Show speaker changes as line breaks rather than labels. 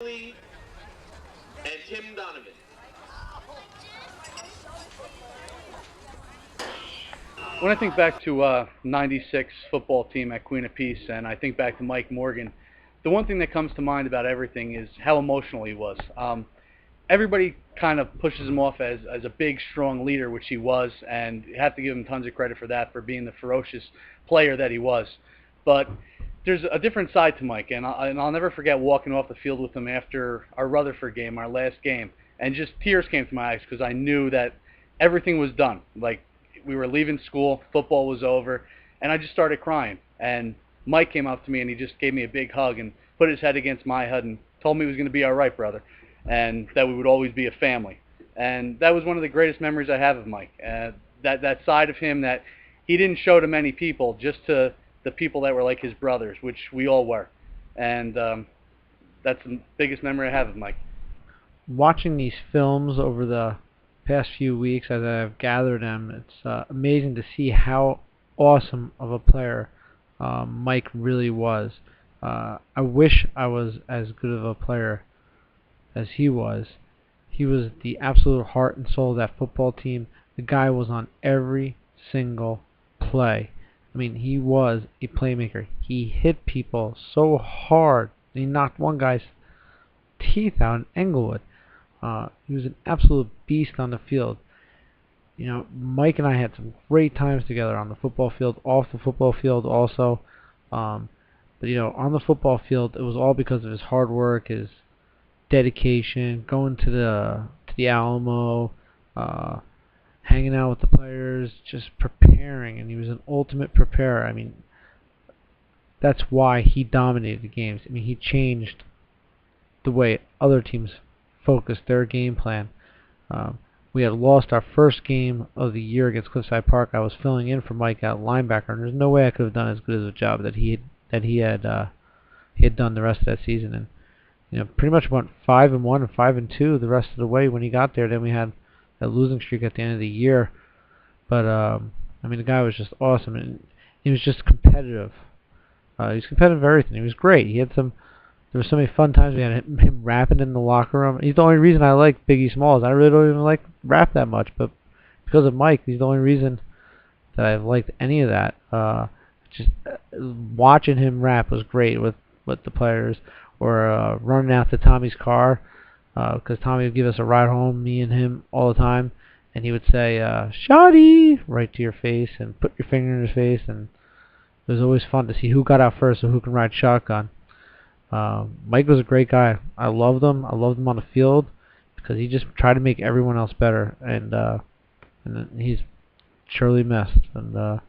and Tim Donovan.
When I think back to '96 football team at Queen of Peace, and I think back to Mike Morgan, the one thing that comes to mind about everything is how emotional he was. Everybody kind of pushes him off as a big, strong leader, which he was, and you have to give him tons of credit for that, for being the ferocious player that he was. But there's a different side to Mike, and I'll never forget walking off the field with him after our Rutherford game, our last game, and just tears came to my eyes because I knew that everything was done. Like, we were leaving school, football was over, and I just started crying. And Mike came up to me and he just gave me a big hug and put his head against my head and told me it was going to be all right, brother, and that we would always be a family. And that was one of the greatest memories I have of Mike. That side of him that he didn't show to many people, just to the people that were like his brothers, which we all were. And that's the biggest memory I have of Mike.
Watching these films over the past few weeks as I've gathered them, it's amazing to see how awesome of a player Mike really was. I wish I was as good of a player as he was. He was the absolute heart and soul of that football team. The guy was on every single play. I mean, he was a playmaker. He hit people so hard. He knocked one guy's teeth out in Englewood. He was an absolute beast on the field. You know, Mike and I had some great times together on the football field, off the football field also. But you know, on the football field, it was all because of his hard work, his dedication, going to the Alamo, hanging out with the players, just preparing, and he was an ultimate preparer. I mean, that's why he dominated the games. I mean, he changed the way other teams focused their game plan. We had lost our first game of the year against Cliffside Park. I was filling in for Mike at linebacker, and there's no way I could have done as good as a job that he had done the rest of that season. And you know, pretty much went 5-1 and 5-2 the rest of the way when he got there. Then we had that losing streak at the end of the year. But I mean, the guy was just awesome, and he was just competitive. He was competitive in everything. He was great. He had some. There were so many fun times we had him rapping in the locker room. He's the only reason I like Biggie Smalls. I really don't even like rap that much, but because of Mike, he's the only reason that I've liked any of that. Just watching him rap was great with the players, or running out to Tommy's car, because Tommy would give us a ride home, me and him, all the time, and he would say, "Shoddy," right to your face, and put your finger in his face, and it was always fun to see who got out first or who can ride shotgun. Mike was a great guy. I loved him. I loved him on the field because he just tried to make everyone else better, and he's surely missed. And